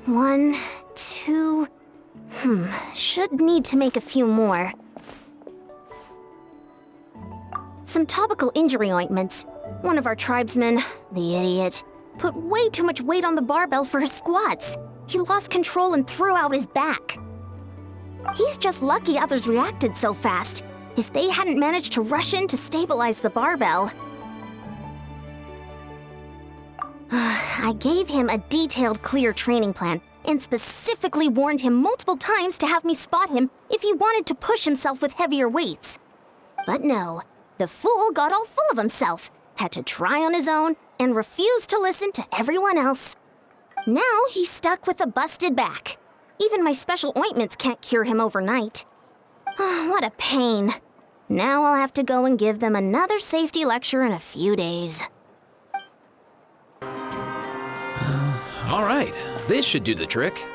1, 2... should need to make a few more. Some topical injury ointments. One of our tribesmen, the idiot, put way too much weight on the barbell for his squats. He lost control and threw out his back. He's just lucky others reacted so fast. If they hadn't managed to rush in to stabilize the barbell... I gave him a detailed, clear training plan and specifically warned him multiple times to have me spot him if he wanted to push himself with heavier weights. But no, the fool got all full of himself, had to try on his own, and refused to listen to everyone else. Now he's stuck with a busted back. Even my special ointments can't cure him overnight. What a pain. Now I'll have to go and give them another safety lecture in a few days. All right, this should do the trick.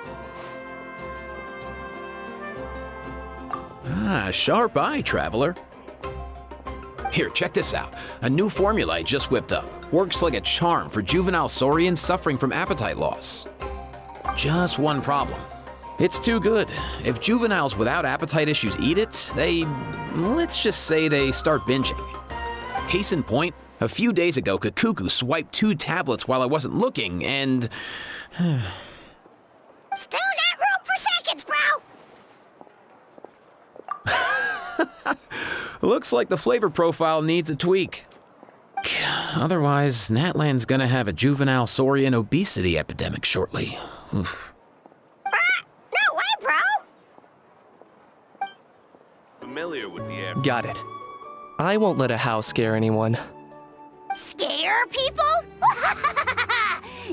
Sharp eye, traveler. Here, check this out. A new formula I just whipped up. Works like a charm for juvenile saurians suffering from appetite loss. Just one problem. It's too good. If juveniles without appetite issues eat it, let's just say they start binging. Case in point, a few days ago, Kakuku swiped 2 tablets while I wasn't looking, and... Still got room for seconds, bro! Looks like the flavor profile needs a tweak. Otherwise, Natlan's gonna have a juvenile saurian obesity epidemic shortly. Oof. No way, bro! Familiar with the air. Got it. I won't let a house scare anyone. Scare people?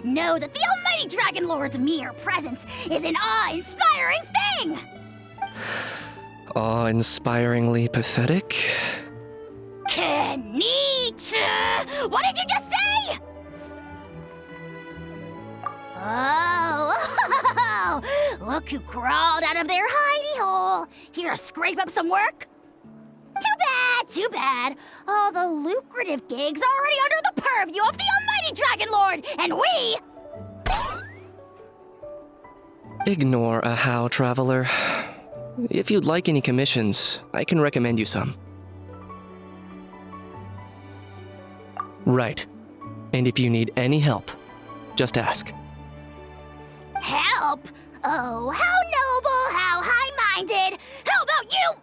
Know that the almighty Dragon Lord's mere presence is an awe-inspiring thing! Awe-inspiringly pathetic? Kenichi! What did you just say? Oh, look who crawled out of their hidey hole. Here to scrape up some work? Too bad. All the lucrative gigs already under the purview of the almighty Dragon Lord, and we... Ignore a how, traveler. If you'd like any commissions, I can recommend you some. Right. And if you need any help, just ask. Help? Oh, how noble, how high-minded. How about you?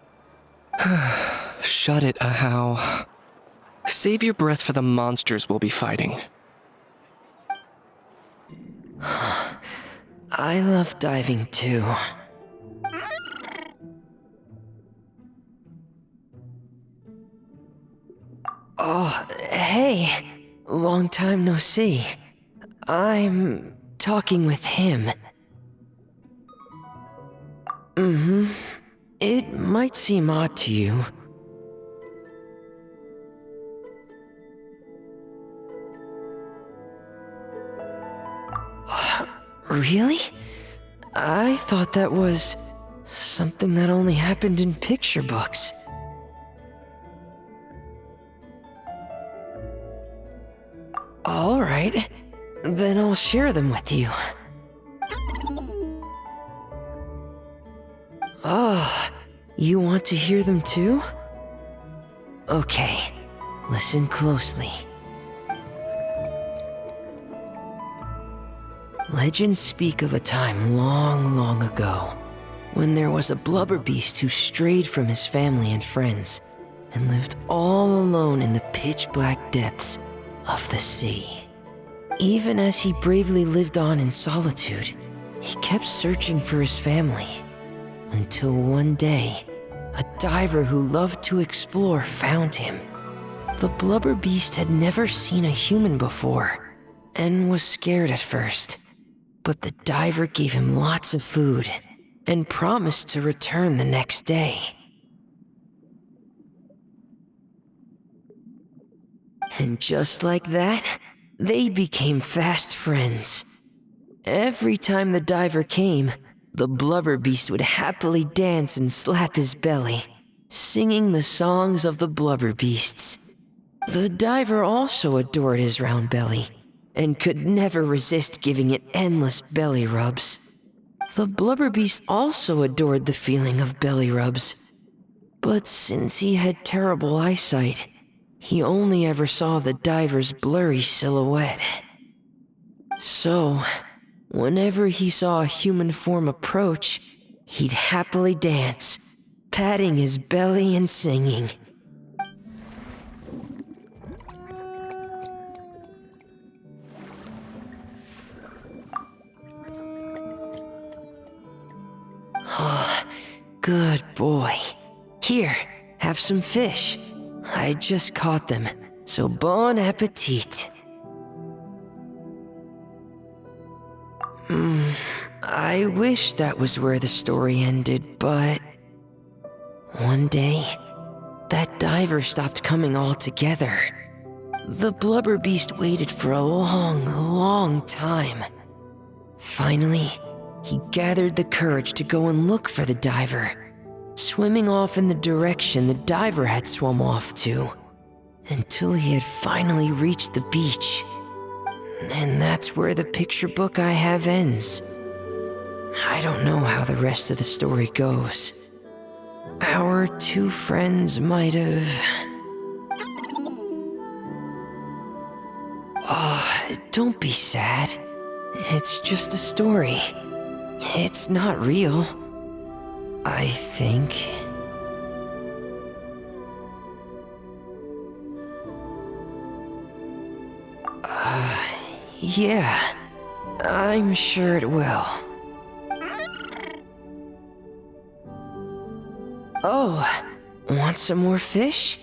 Shut it, Ahau. Save your breath for the monsters we'll be fighting. I love diving too. Oh, hey. Long time no see. I'm talking with him. It might seem odd to you. Really? I thought that was something that only happened in picture books. All right, then I'll share them with you. Oh, you want to hear them too? Okay, listen closely. Legends speak of a time long, long ago, when there was a blubber beast who strayed from his family and friends, and lived all alone in the pitch-black depths of the sea. Even as he bravely lived on in solitude, he kept searching for his family, until one day, a diver who loved to explore found him. The blubber beast had never seen a human before, and was scared at first. But the diver gave him lots of food, and promised to return the next day. And just like that, they became fast friends. Every time the diver came, the blubber beast would happily dance and slap his belly, singing the songs of the blubber beasts. The diver also adored his round belly, and could never resist giving it endless belly rubs. The blubber beast also adored the feeling of belly rubs. But since he had terrible eyesight, he only ever saw the diver's blurry silhouette. So, whenever he saw a human form approach, he'd happily dance, patting his belly and singing. Oh, good boy. Here, have some fish. I just caught them, so bon appetit. I wish that was where the story ended, but... One day, that diver stopped coming altogether. The blubber beast waited for a long, long time. Finally, he gathered the courage to go and look for the diver, swimming off in the direction the diver had swum off to, until he had finally reached the beach. And that's where the picture book I have ends. I don't know how the rest of the story goes. Our two friends might have... Oh, don't be sad. It's just a story. It's not real. I think... Yeah, I'm sure it will. Oh, want some more fish?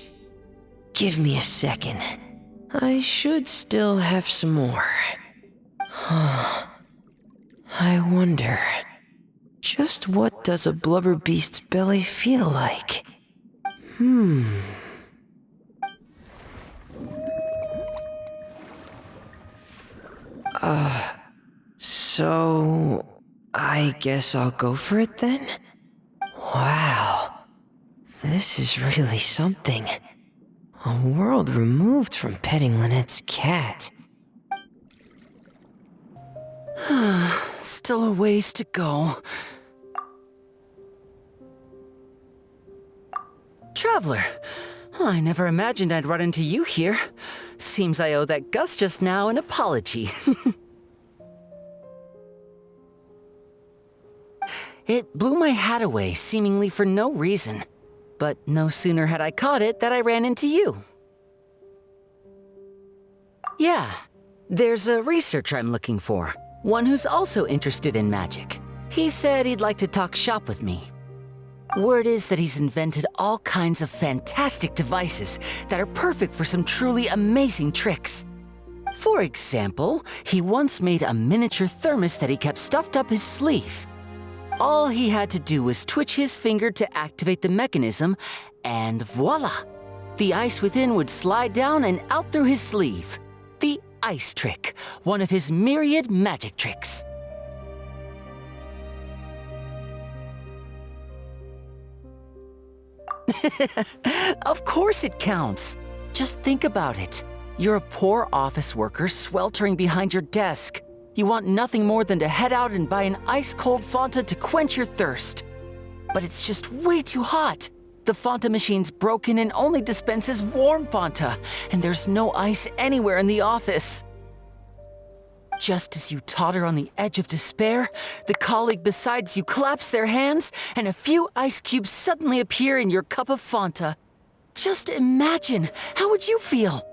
Give me a second. I should still have some more. I wonder, just what does a blubber beast's belly feel like? So... I guess I'll go for it then? Wow. This is really something. A world removed from petting Lynette's cat. Still a ways to go. Traveler, I never imagined I'd run into you here. Seems I owe that Gus just now an apology. It blew my hat away, seemingly for no reason. But no sooner had I caught it that I ran into you. Yeah, there's a researcher I'm looking for. One who's also interested in magic. He said he'd like to talk shop with me. Word is that he's invented all kinds of fantastic devices that are perfect for some truly amazing tricks. For example, he once made a miniature thermos that he kept stuffed up his sleeve. All he had to do was twitch his finger to activate the mechanism, and voila! The ice within would slide down and out through his sleeve. The ice trick, one of his myriad magic tricks. Of course it counts. Just think about it. You're a poor office worker sweltering behind your desk. You want nothing more than to head out and buy an ice-cold Fanta to quench your thirst. But it's just way too hot. The Fanta machine's broken and only dispenses warm Fanta, and there's no ice anywhere in the office. Just as you totter on the edge of despair, the colleague beside you claps their hands, and a few ice cubes suddenly appear in your cup of Fanta. Just imagine, how would you feel?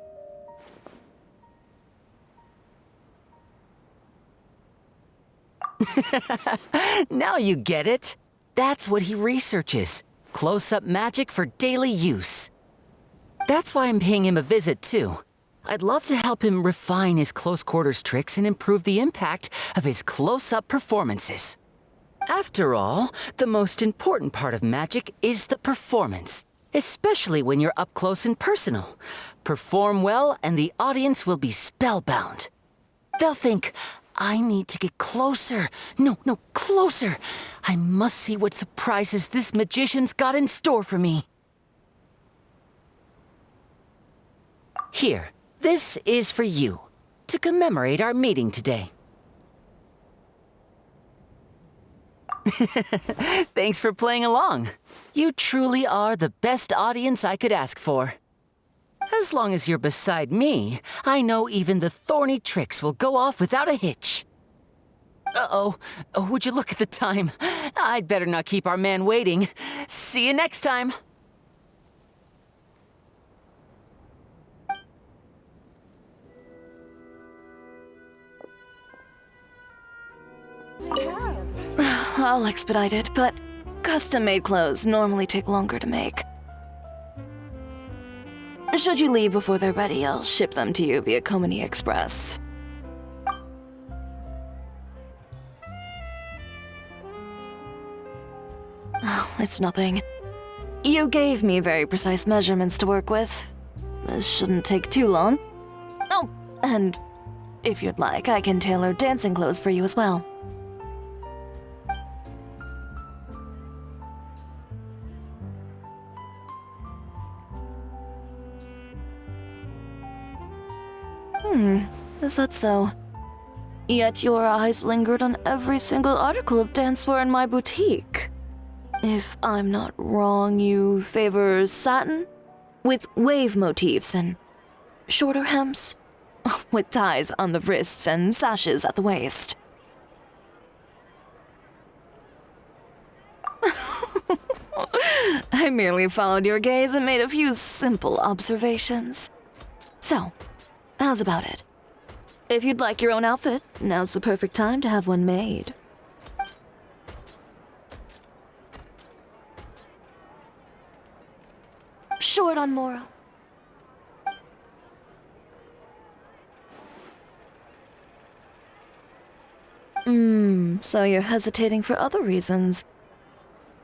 Now you get it. That's what he researches. Close-up magic for daily use. That's why I'm paying him a visit, too. I'd love to help him refine his close-quarters tricks and improve the impact of his close-up performances. After all, the most important part of magic is the performance, especially when you're up close and personal. Perform well and the audience will be spellbound. They'll think, I need to get closer. No, closer. I must see what surprises this magician's got in store for me. Here, this is for you. to commemorate our meeting today. Thanks for playing along. You truly are the best audience I could ask for. As long as you're beside me, I know even the thorny tricks will go off without a hitch. Uh-oh. Oh, would you look at the time? I'd better not keep our man waiting. See you next time. I'll expedite it, but custom-made clothes normally take longer to make. Should you leave before they're ready, I'll ship them to you via Komini Express. Oh, it's nothing. You gave me very precise measurements to work with. This shouldn't take too long. Oh, and if you'd like, I can tailor dancing clothes for you as well. Is that so? Yet your eyes lingered on every single article of dancewear in my boutique. If I'm not wrong, you favor satin? With wave motifs and shorter hems? With ties on the wrists and sashes at the waist. I merely followed your gaze and made a few simple observations. So, how's about it? If you'd like your own outfit, now's the perfect time to have one made. Short on moral. So you're hesitating for other reasons.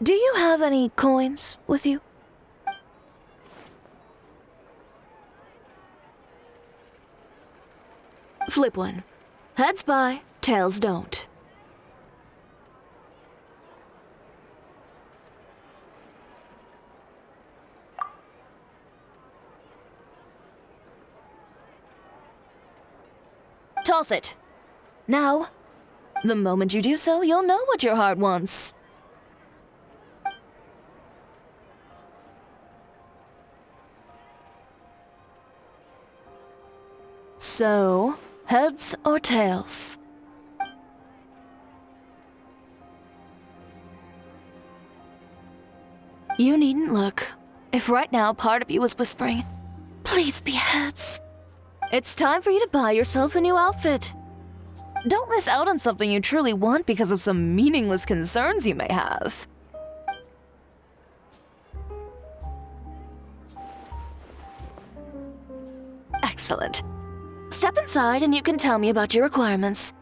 Do you have any coins with you? Flip one. Heads buy, tails don't. Toss it. Now, the moment you do so, you'll know what your heart wants. So, heads or tails? You needn't look. If right now part of you was whispering, please be heads, it's time for you to buy yourself a new outfit. Don't miss out on something you truly want because of some meaningless concerns you may have. Excellent. Step inside and you can tell me about your requirements.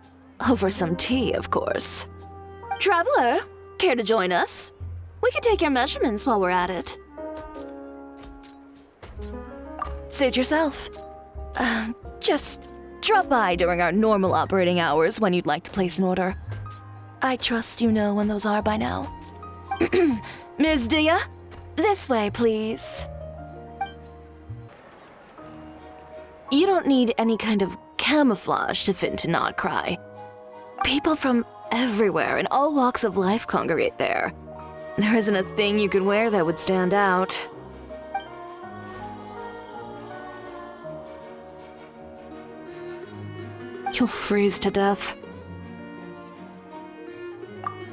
Over some tea, of course. Traveler, care to join us? We can take your measurements while we're at it. Suit yourself. Just drop by during our normal operating hours when you'd like to place an order. I trust you know when those are by now. Ms. Dia, this way, please. You don't need any kind of camouflage to fit into Not Cry. People from everywhere in all walks of life congregate there. There isn't a thing you could wear that would stand out. You'll freeze to death.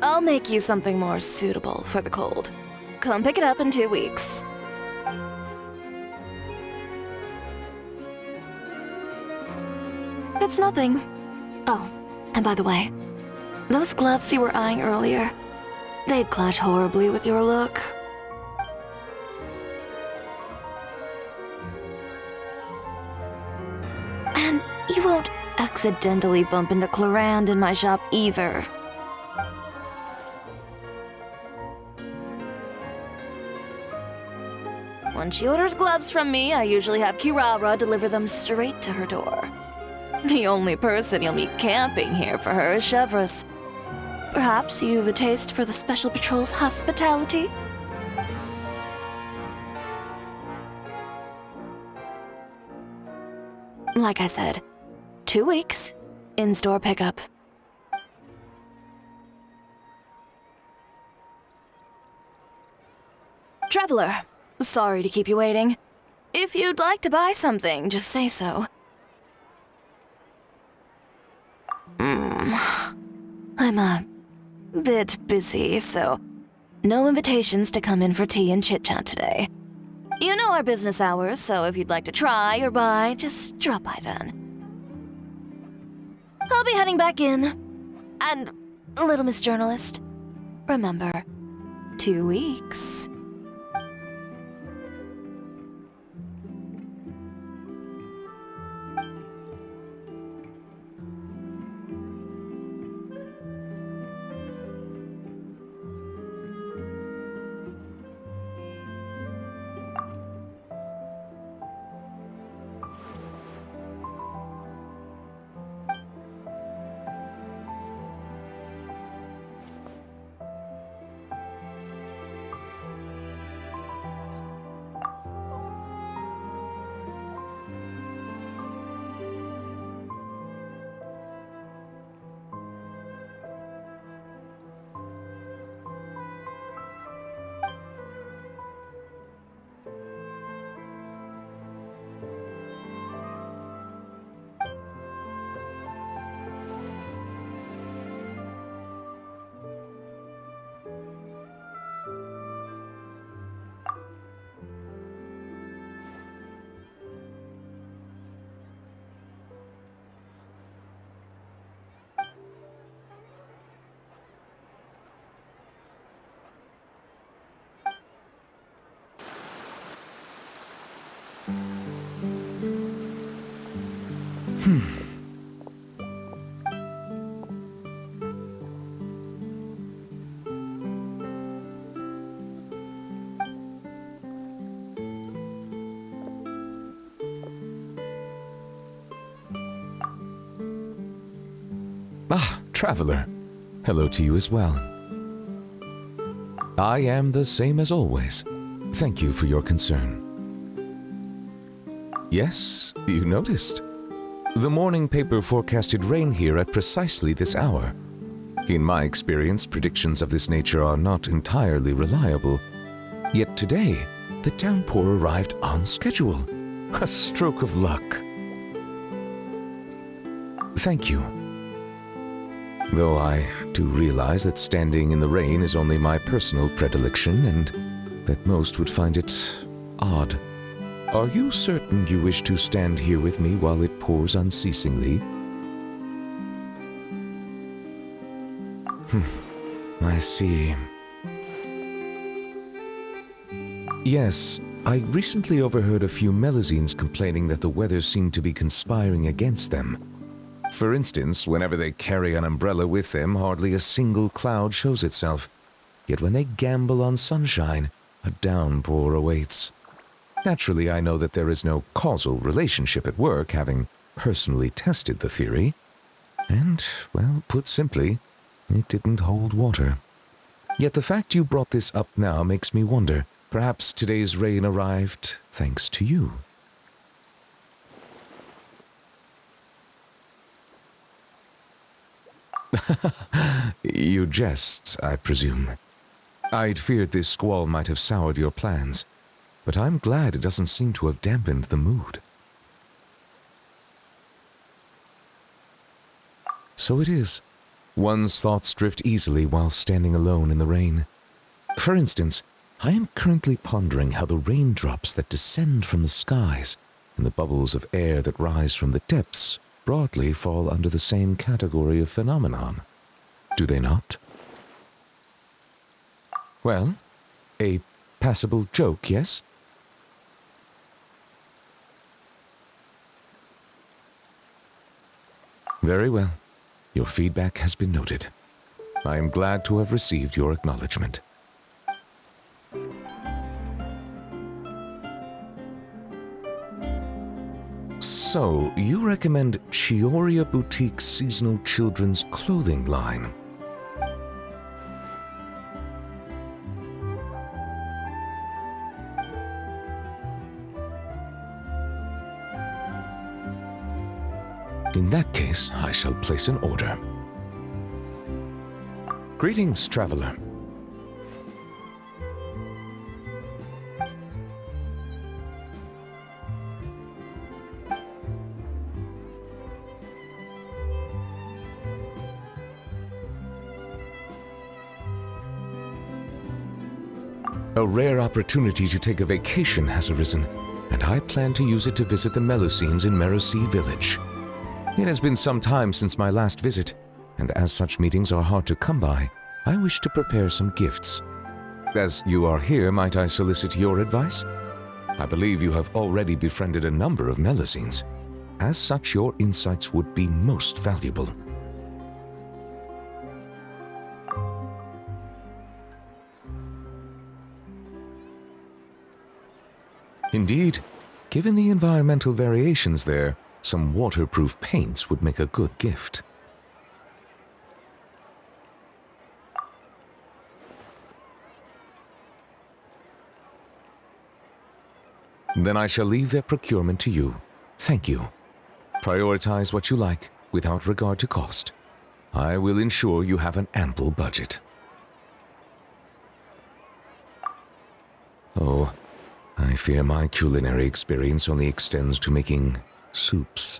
I'll make you something more suitable for the cold. Come pick it up in 2 weeks. It's nothing. Oh, and by the way, those gloves you were eyeing earlier, they'd clash horribly with your look. And you won't accidentally bump into Clarand in my shop either. When she orders gloves from me, I usually have Kirara deliver them straight to her door. The only person you'll meet camping here for her is Chevreuse. Perhaps you've a taste for the Special Patrol's hospitality? Like I said, 2 weeks. In-store pickup. Traveler, sorry to keep you waiting. If you'd like to buy something, just say so. I'm a bit busy, so no invitations to come in for tea and chit-chat today. You know our business hours, so if you'd like to try or buy, just drop by then. I'll be heading back in. And, little Miss Journalist, remember, 2 weeks. Ah, traveler. Hello to you as well. I am the same as always. Thank you for your concern. Yes, you noticed. The morning paper forecasted rain here at precisely this hour. In my experience, predictions of this nature are not entirely reliable. Yet today, the downpour arrived on schedule. A stroke of luck. Thank you. Though I do realize that standing in the rain is only my personal predilection and that most would find it odd. Are you certain you wish to stand here with me while it pours unceasingly? I see. Yes, I recently overheard a few Melazines complaining that the weather seemed to be conspiring against them. For instance, whenever they carry an umbrella with them, hardly a single cloud shows itself. Yet when they gamble on sunshine, a downpour awaits. Naturally, I know that there is no causal relationship at work, having personally tested the theory. And, well, put simply, it didn't hold water. Yet the fact you brought this up now makes me wonder, perhaps today's rain arrived thanks to you. You jest, I presume. I'd feared this squall might have soured your plans, but I'm glad it doesn't seem to have dampened the mood. So it is. One's thoughts drift easily while standing alone in the rain. For instance, I am currently pondering how the raindrops that descend from the skies and the bubbles of air that rise from the depths broadly fall under the same category of phenomenon. Do they not? Well, a passable joke, yes? Very well. Your feedback has been noted. I am glad to have received your acknowledgement. So, you recommend Chioria Boutique's seasonal children's clothing line? In that case, I shall place an order. Greetings, traveler. A rare opportunity to take a vacation has arisen, and I plan to use it to visit the Melusines in Merosi Village. It has been some time since my last visit, and as such meetings are hard to come by, I wish to prepare some gifts. As you are here, might I solicit your advice? I believe you have already befriended a number of Melusines. As such, your insights would be most valuable. Indeed, given the environmental variations there, some waterproof paints would make a good gift. Then I shall leave their procurement to you. Thank you. Prioritize what you like, without regard to cost. I will ensure you have an ample budget. Oh, I fear my culinary experience only extends to making soups.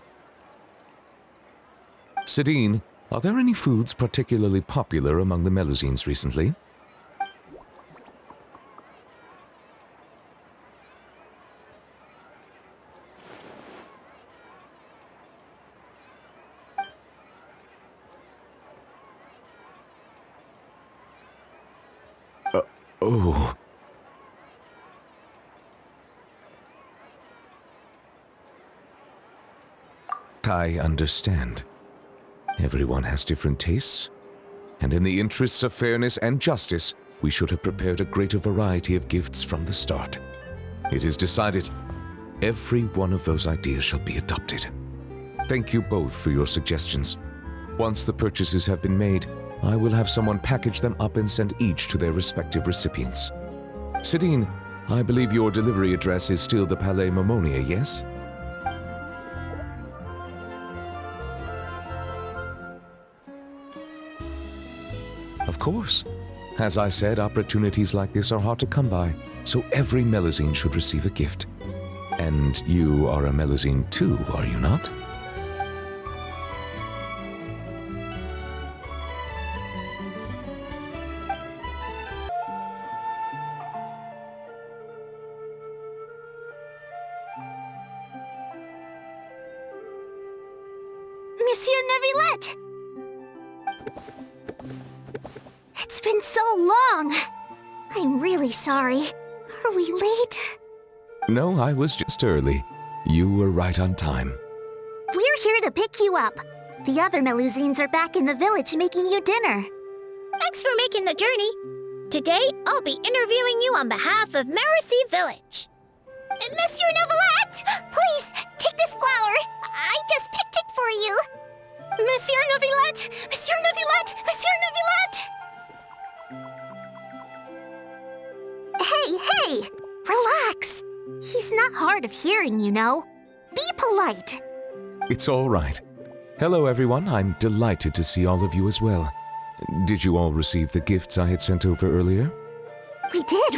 Sidine, are there any foods particularly popular among the Melusines recently? Oh. I understand. Everyone has different tastes, and in the interests of fairness and justice, we should have prepared a greater variety of gifts from the start. It is decided. Every one of those ideas shall be adopted. Thank you both for your suggestions. Once the purchases have been made, I will have someone package them up and send each to their respective recipients. Sidine, I believe your delivery address is still the Palais Momonia, yes? Of course. As I said, opportunities like this are hard to come by, so every Melusine should receive a gift. And you are a Melusine too, are you not? Monsieur Neuvillette! It's been so long. I'm really sorry. Are we late? No, I was just early. You were right on time. We're here to pick you up. The other Melusines are back in the village making you dinner. Thanks for making the journey. Today, I'll be interviewing you on behalf of Merosi Village. Monsieur Neuvillette, please, take this flower. I just picked it for you. Monsieur Neuvillette! Monsieur Neuvillette! Monsieur Neuvillette! Hey! Relax. He's not hard of hearing, you know. Be polite. It's all right. Hello, everyone. I'm delighted to see all of you as well. Did you all receive the gifts I had sent over earlier? We did!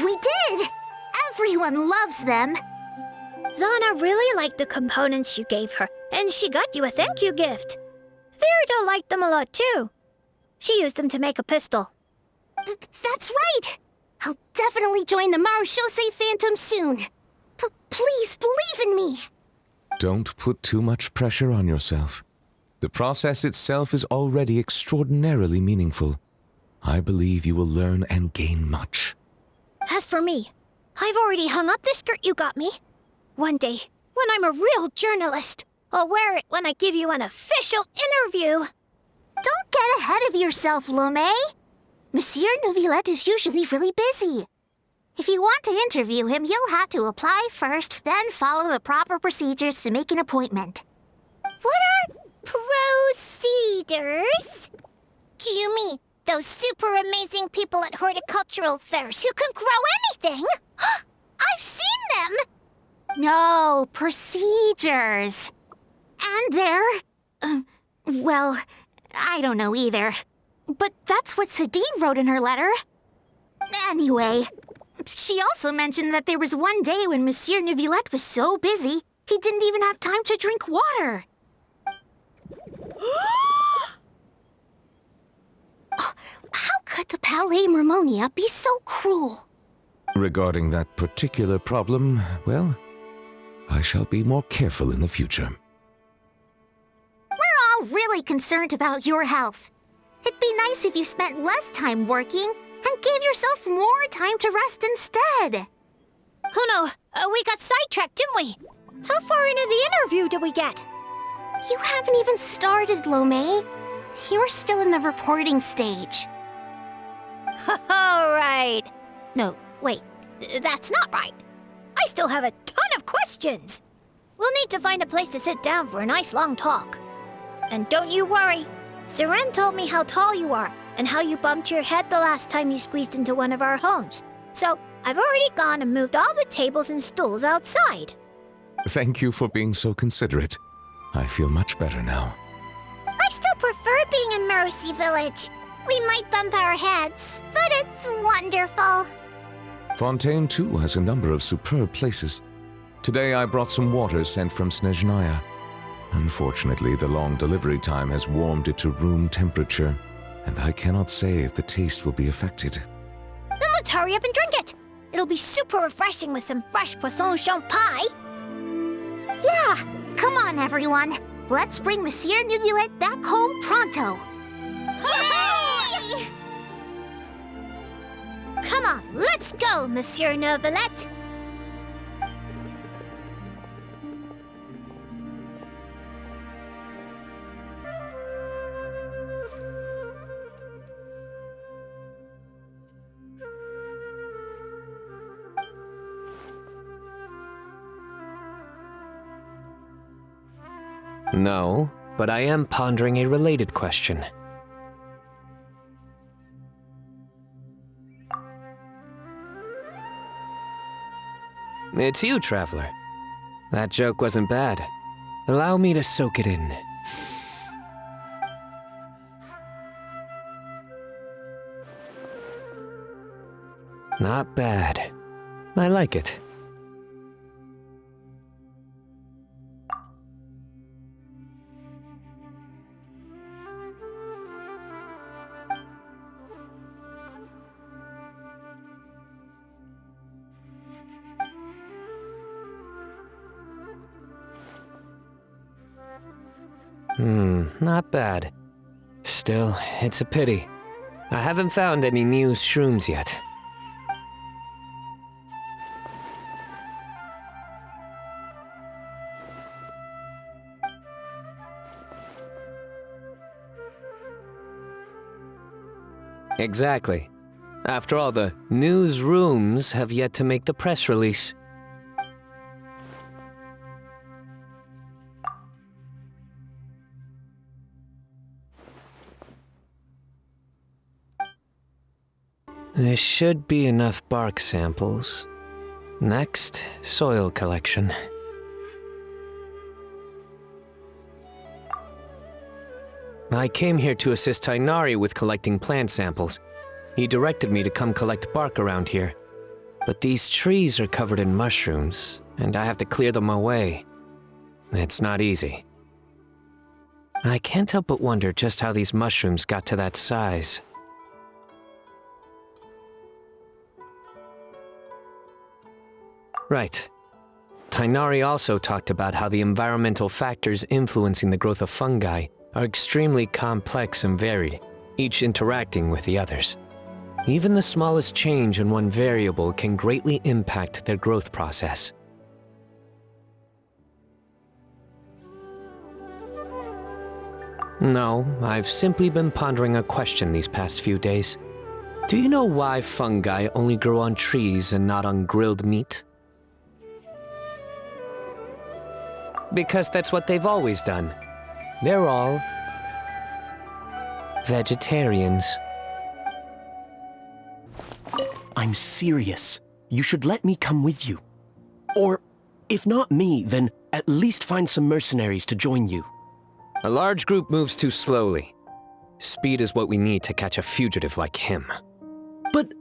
Everyone loves them. Zana really liked the components you gave her, and she got you a thank you gift. Verida liked them a lot too. She used them to make a pistol. That's right! I'll definitely join the Marechaussee Phantom soon. Please believe in me. Don't put too much pressure on yourself. The process itself is already extraordinarily meaningful. I believe you will learn and gain much. As for me, I've already hung up the skirt you got me. One day, when I'm a real journalist, I'll wear it when I give you an official interview. Don't get ahead of yourself, Lomé. Monsieur Neuvillette is usually really busy. If you want to interview him, you'll have to apply first, then follow the proper procedures to make an appointment. What are procedures? Do you mean those super amazing people at horticultural fairs who can grow anything? I've seen them! No, procedures. And they're Well, I don't know either. But that's what Sadine wrote in her letter. Anyway, she also mentioned that there was one day when Monsieur Neuvillette was so busy, he didn't even have time to drink water. How could the Palais Mermonia be so cruel? Regarding that particular problem, well, I shall be more careful in the future. We're all really concerned about your health. It'd be nice if you spent less time working and gave yourself more time to rest instead. Oh no, we got sidetracked, didn't we? How far into the interview did we get? You haven't even started, Lomé. You're still in the reporting stage. All right. No, wait, that's not right. I still have a ton of questions. We'll need to find a place to sit down for a nice long talk. And don't you worry. Seren told me how tall you are and how you bumped your head the last time you squeezed into one of our homes. So I've already gone and moved all the tables and stools outside. Thank you for being so considerate. I feel much better now. I still prefer being in Mercy Village. We might bump our heads, but it's wonderful. Fontaine, too, has a number of superb places. Today I brought some water sent from Snezhnaya. Unfortunately, the long delivery time has warmed it to room temperature, and I cannot say if the taste will be affected. Then let's hurry up and drink it. It'll be super refreshing with some fresh poisson champ pie. Yeah, come on, everyone. Let's bring Monsieur Neuvillette back home pronto. Hooray! Come on, let's go, Monsieur Neuvillette. No, but I am pondering a related question. It's you, Traveler. That joke wasn't bad. Allow me to soak it in. Not bad. I like it. Not bad. Still, it's a pity. I haven't found any new shrooms yet. Exactly. After all, the newsrooms have yet to make the press release. There should be enough bark samples. Next, soil collection. I came here to assist Tighnari with collecting plant samples. He directed me to come collect bark around here. But these trees are covered in mushrooms, and I have to clear them away. It's not easy. I can't help but wonder just how these mushrooms got to that size. Right. Tighnari also talked about how the environmental factors influencing the growth of fungi are extremely complex and varied, each interacting with the others. Even the smallest change in one variable can greatly impact their growth process. No, I've simply been pondering a question these past few days. Do you know why fungi only grow on trees and not on grilled meat? Because that's what they've always done. They're all vegetarians. I'm serious. You should let me come with you. Or, if not me, then at least find some mercenaries to join you. A large group moves too slowly. Speed is what we need to catch a fugitive like him. But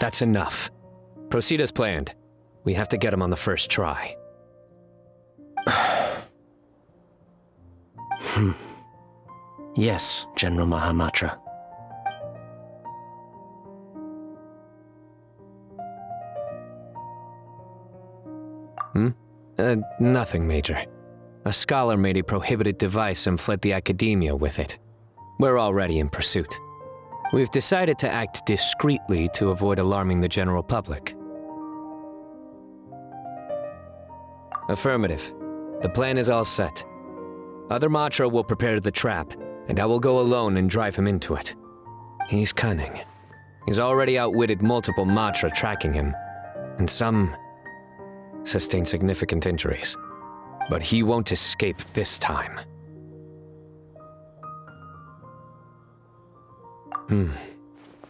That's enough. Proceed as planned. We have to get him on the first try. yes, General Mahamatra. Nothing, Major. A scholar made a prohibited device and fled the academia with it. We're already in pursuit. We've decided to act discreetly to avoid alarming the general public. Affirmative. The plan is all set. Other Matra will prepare the trap, and I will go alone and drive him into it. He's cunning. He's already outwitted multiple Matra tracking him, and some sustained significant injuries. But he won't escape this time.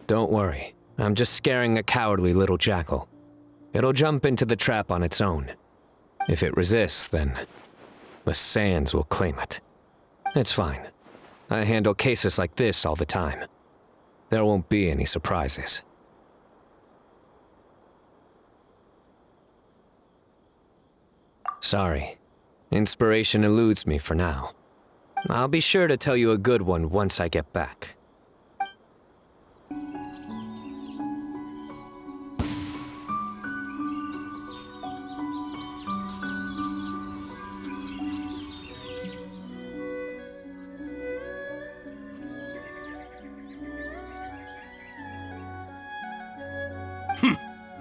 Don't worry. I'm just scaring a cowardly little jackal. It'll jump into the trap on its own. If it resists, then the sands will claim it. It's fine. I handle cases like this all the time. There won't be any surprises. Sorry. Inspiration eludes me for now. I'll be sure to tell you a good one once I get back.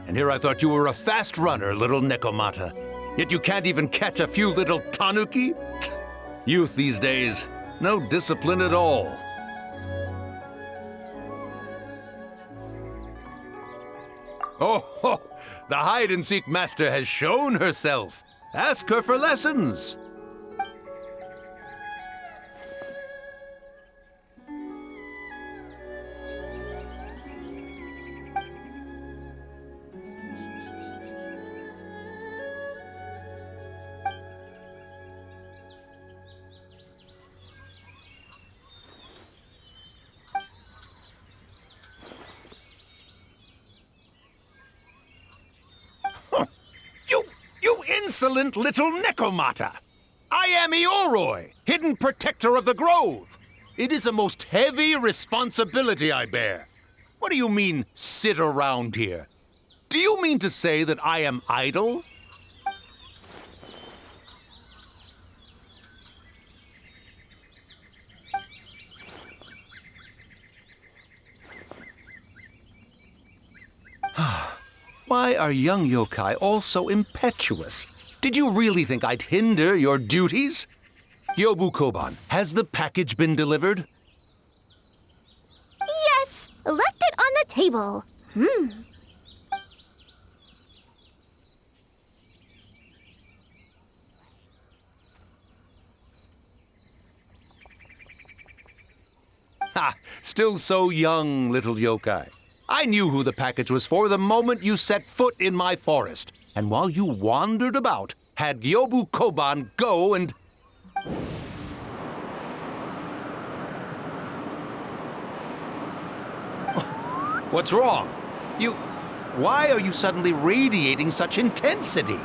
And here I thought you were a fast runner, little Nekomata. Yet you can't even catch a few little tanuki? Youth these days, no discipline at all. Oh, the hide-and-seek master has shown herself. Ask her for lessons. Insolent little Nekomata! I am Ioroi, hidden protector of the grove. It is a most heavy responsibility I bear. What do you mean, sit around here? Do you mean to say that I am idle? Why are young yokai all so impetuous? Did you really think I'd hinder your duties? Yobu Koban, has the package been delivered? Yes! Left it on the table. Ha! Still so young, little yokai. I knew who the package was for the moment you set foot in my forest. And while you wandered about, had Yobu Koban go and... What's wrong? Why are you suddenly radiating such intensity?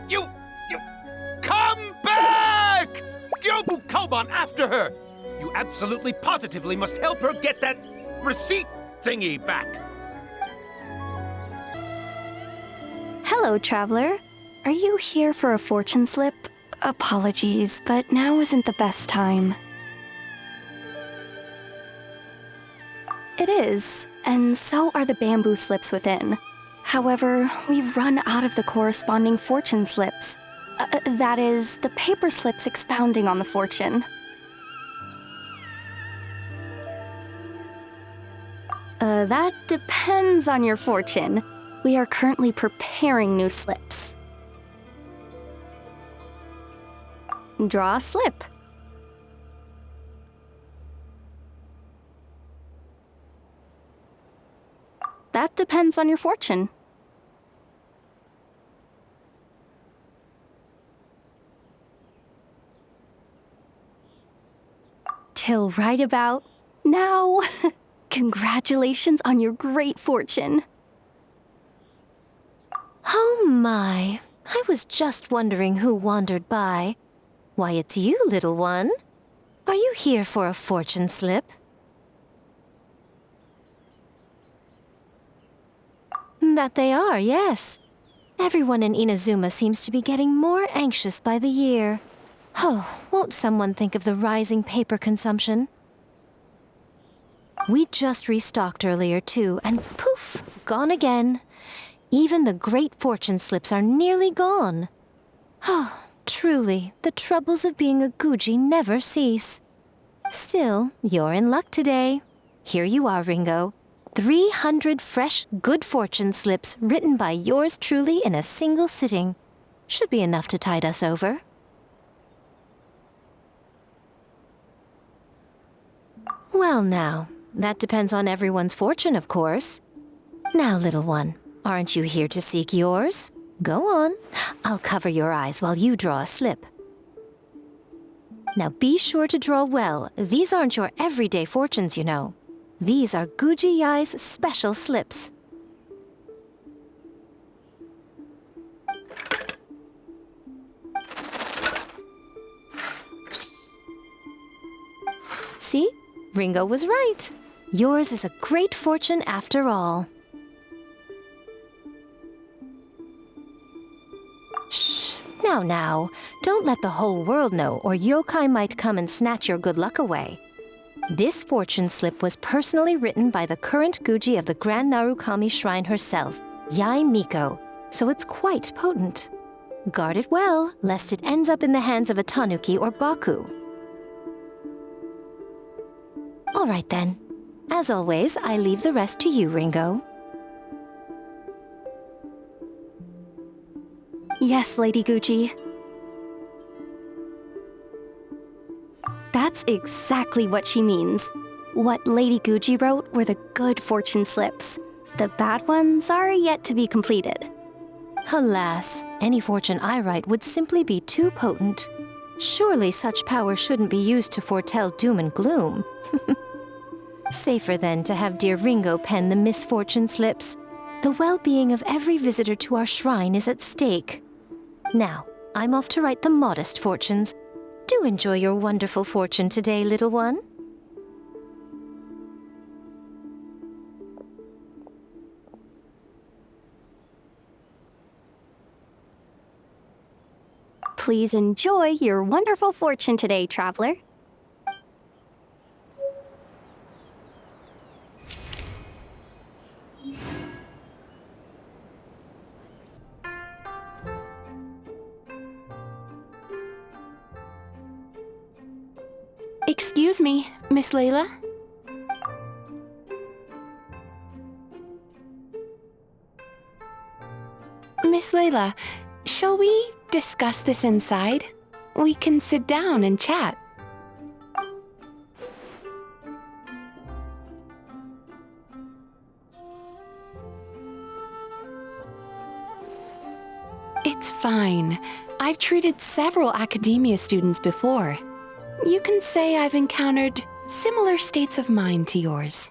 You come back! Yobu Koban, after her! You absolutely positively must help her get that receipt thingy back. Hello, traveler. Are you here for a fortune slip? Apologies, but now isn't the best time. It is, and so are the bamboo slips within. However, we've run out of the corresponding fortune slips. That is, the paper slips expounding on the fortune. That depends on your fortune. We are currently preparing new slips. Draw a slip. That depends on your fortune. Till right about now. Congratulations on your great fortune. Oh my, I was just wondering who wandered by. Why, it's you, little one. Are you here for a fortune slip? That they are, yes. Everyone in Inazuma seems to be getting more anxious by the year. Oh, won't someone think of the rising paper consumption? We just restocked earlier too, and poof, gone again. Even the great fortune slips are nearly gone. Oh, truly, the troubles of being a Guji never cease. Still, you're in luck today. Here you are, Ringo. 300 fresh, good fortune slips written by yours truly in a single sitting. Should be enough to tide us over. Well now, that depends on everyone's fortune, of course. Now, little one, aren't you here to seek yours? Go on. I'll cover your eyes while you draw a slip. Now be sure to draw well. These aren't your everyday fortunes, you know. These are Guji Yai's special slips. See? Ringo was right. Yours is a great fortune after all. Shh. Now. Don't let the whole world know, or yokai might come and snatch your good luck away. This fortune slip was personally written by the current Guji of the Grand Narukami Shrine herself, Yai Miko, so it's quite potent. Guard it well, lest it ends up in the hands of a tanuki or baku. All right then. As always, I leave the rest to you, Ringo. Yes, Lady Guji. That's exactly what she means. What Lady Guji wrote were the good fortune slips. The bad ones are yet to be completed. Alas, any fortune I write would simply be too potent. Surely such power shouldn't be used to foretell doom and gloom. Safer then to have dear Ringo pen the misfortune slips. The well-being of every visitor to our shrine is at stake. Now, I'm off to write the modest fortunes. Do enjoy your wonderful fortune today, little one. Please enjoy your wonderful fortune today, traveler. Excuse me, Miss Layla? Miss Layla, shall we discuss this inside? We can sit down and chat. It's fine. I've treated several academia students before. You can say I've encountered similar states of mind to yours.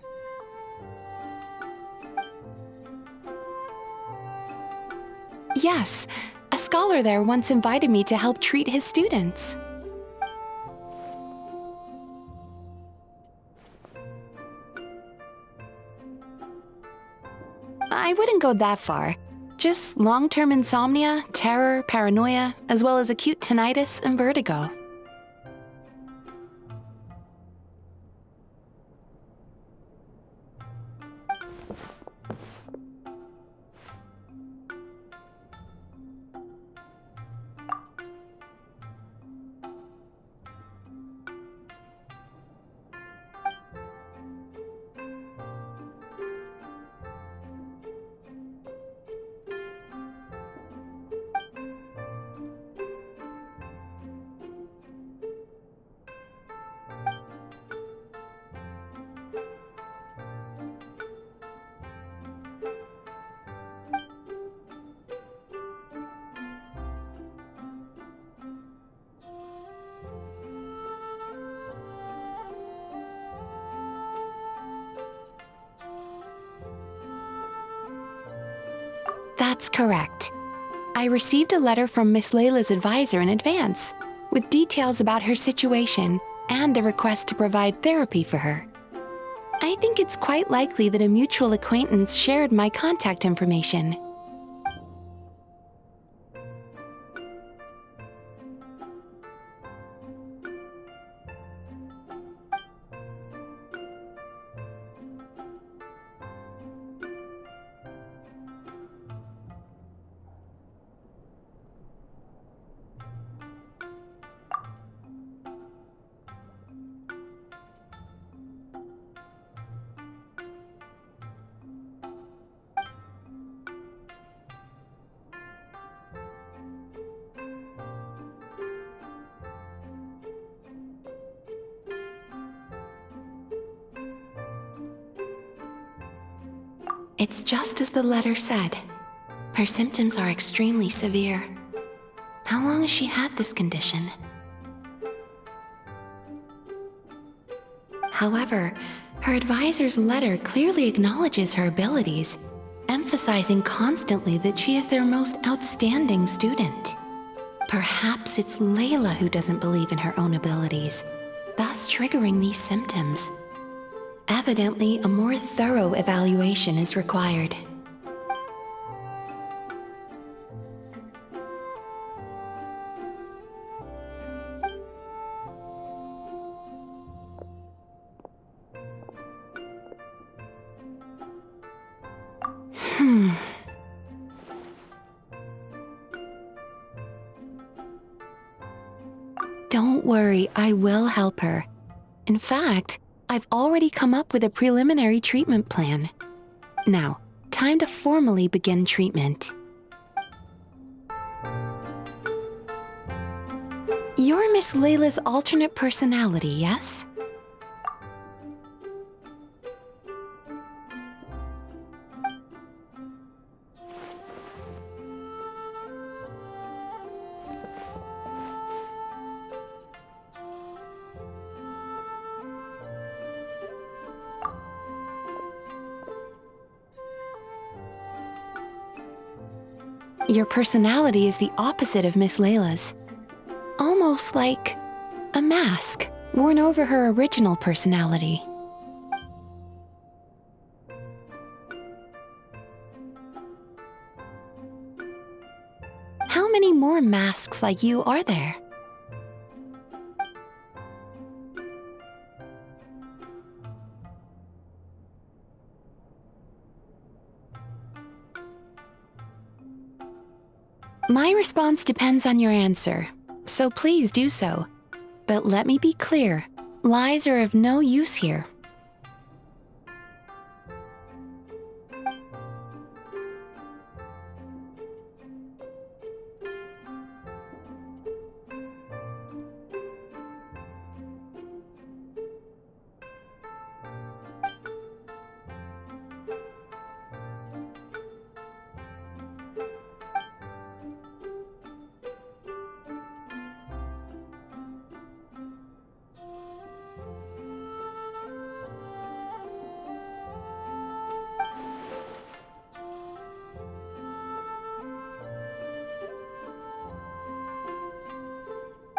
Yes, a scholar there once invited me to help treat his students. I wouldn't go that far. Just long-term insomnia, terror, paranoia, as well as acute tinnitus and vertigo. That's correct. I received a letter from Miss Layla's advisor in advance, with details about her situation and a request to provide therapy for her. I think it's quite likely that a mutual acquaintance shared my contact information. It's just as the letter said. Her symptoms are extremely severe. How long has she had this condition? However, her advisor's letter clearly acknowledges her abilities, emphasizing constantly that she is their most outstanding student. Perhaps it's Layla who doesn't believe in her own abilities, thus triggering these symptoms. Evidently, a more thorough evaluation is required. Don't worry, I will help her. In fact, I've already come up with a preliminary treatment plan. Now, time to formally begin treatment. You're Miss Layla's alternate personality, yes? Your personality is the opposite of Miss Layla's. Almost like a mask worn over her original personality. How many more masks like you are there? My response depends on your answer, so please do so. But let me be clear, lies are of no use here.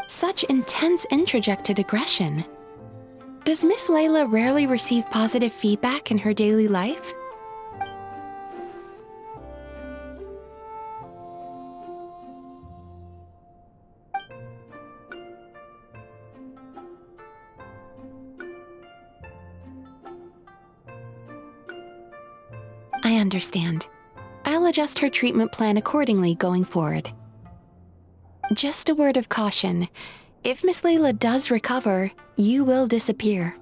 Such intense introjected aggression. Does Miss Layla rarely receive positive feedback in her daily life? I understand. I'll adjust her treatment plan accordingly going forward. Just a word of caution. If Miss Layla does recover, you will disappear.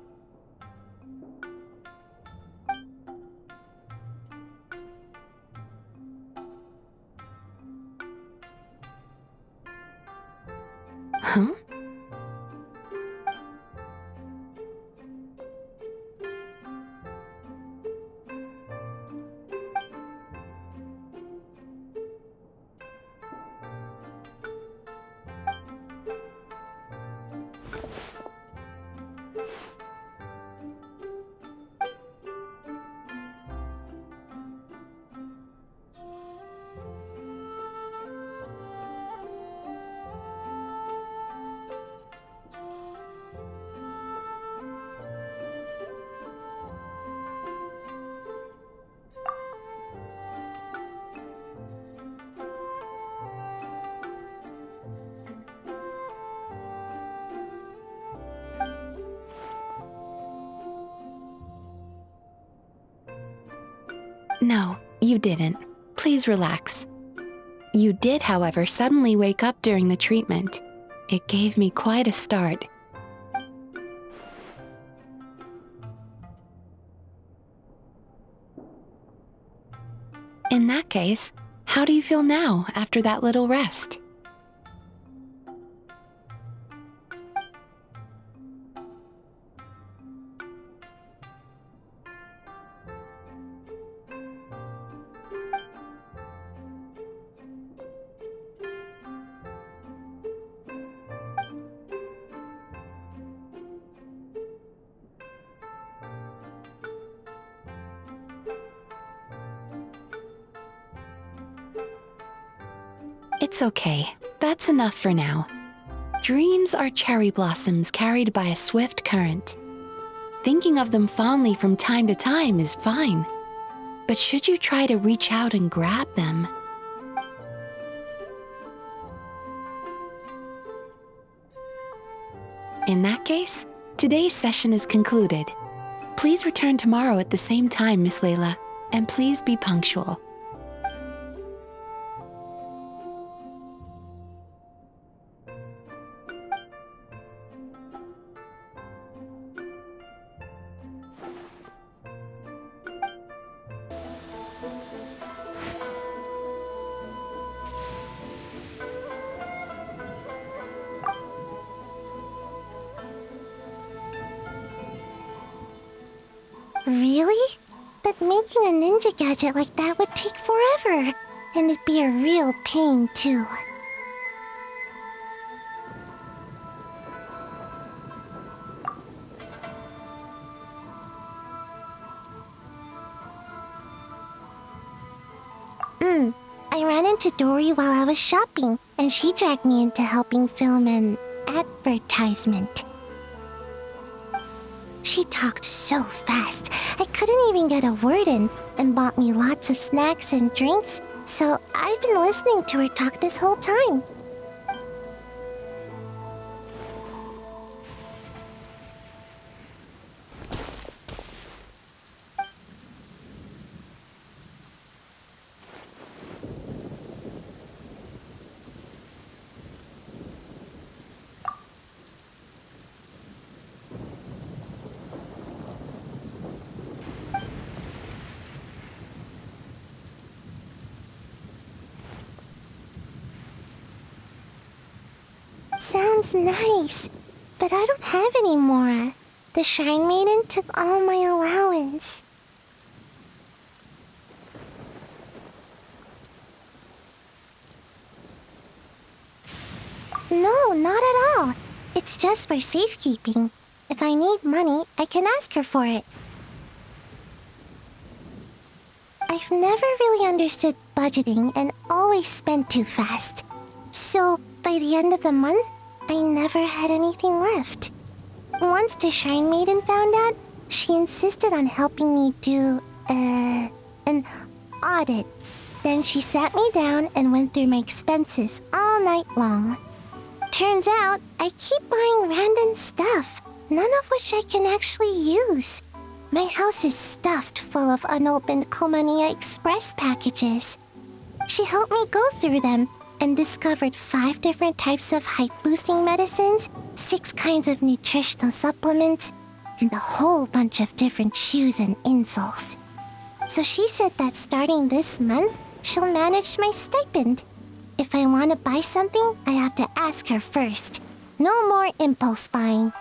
Huh? No, you didn't. Please relax. You did, however, suddenly wake up during the treatment. It gave me quite a start. In that case, how do you feel now after that little rest? It's okay. That's enough for now. Dreams are cherry blossoms carried by a swift current. Thinking of them fondly from time to time is fine. But should you try to reach out and grab them, in that case, today's session is concluded. Please return tomorrow at the same time, Miss Layla, and please be punctual. Really? But making a ninja gadget like that would take forever. And it'd be a real pain, too. I ran into Dory while I was shopping, and she dragged me into helping film an advertisement. She talked so fast, I couldn't even get a word in, and bought me lots of snacks and drinks, so I've been listening to her talk this whole time. Sounds nice, but I don't have any more. The Shrine Maiden took all my allowance. No, not at all. It's just for safekeeping. If I need money, I can ask her for it. I've never really understood budgeting and always spent too fast. So, by the end of the month, I never had anything left. Once the Shrine Maiden found out, she insisted on helping me do, an audit. Then she sat me down and went through my expenses all night long. Turns out, I keep buying random stuff, none of which I can actually use. My house is stuffed full of unopened Komania Express packages. She helped me go through them and discovered 5 different types of height-boosting medicines, 6 kinds of nutritional supplements, and a whole bunch of different shoes and insoles. So she said that starting this month, she'll manage my stipend. If I want to buy something, I have to ask her first. No more impulse buying.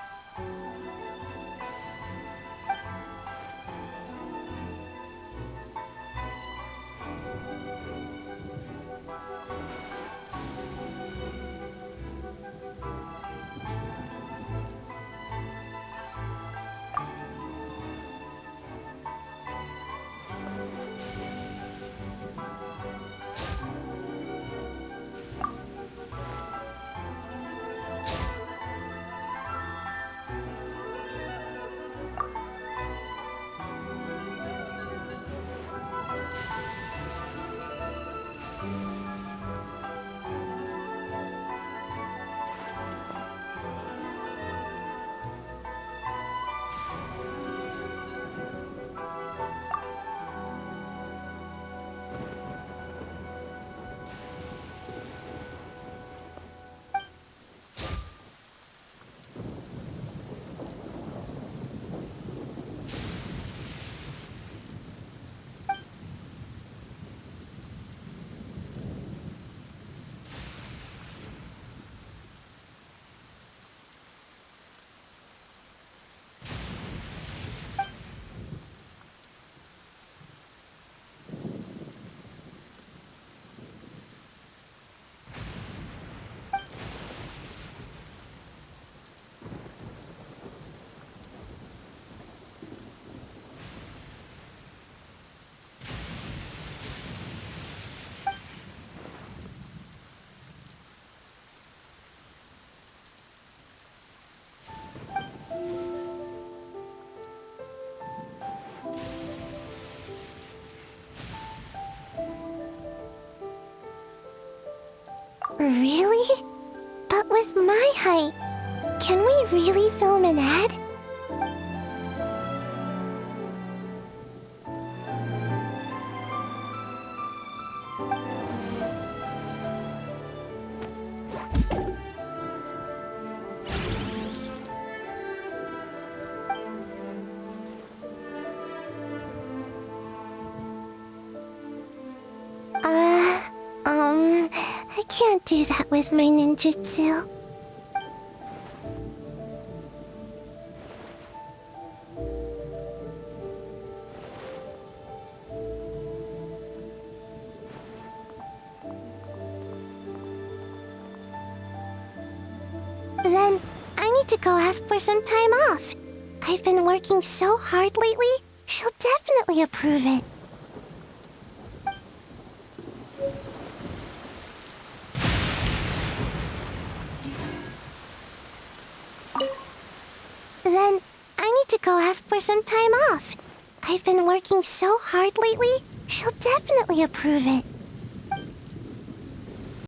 Really? But with my height, can we really film an ad? I can't do that with my ninjutsu. Then I need to go ask for some time off. I've been working so hard lately, she'll definitely approve it. Then I need to go ask for some time off. I've been working so hard lately, she'll definitely approve it.